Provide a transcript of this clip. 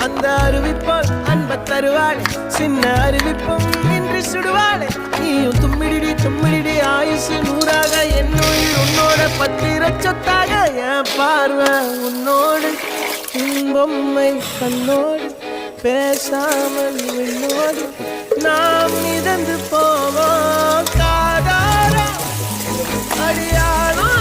அந்த அறிவிப்போல் அன்ப தருவாளே சின்ன அறிவிப்பும் இன்று சுடுவாளே நீயும் தும்மிடி ஆயுசு நூறாக என்னுயிர் உன்னோட பத்திர சொத்தாக என் பார்வை உன்னோடு பொம்மை கண்ணோடு பேசாமல் விண்ணோடு நாம் மிதந்து போவோம் காதாரா அடியானோ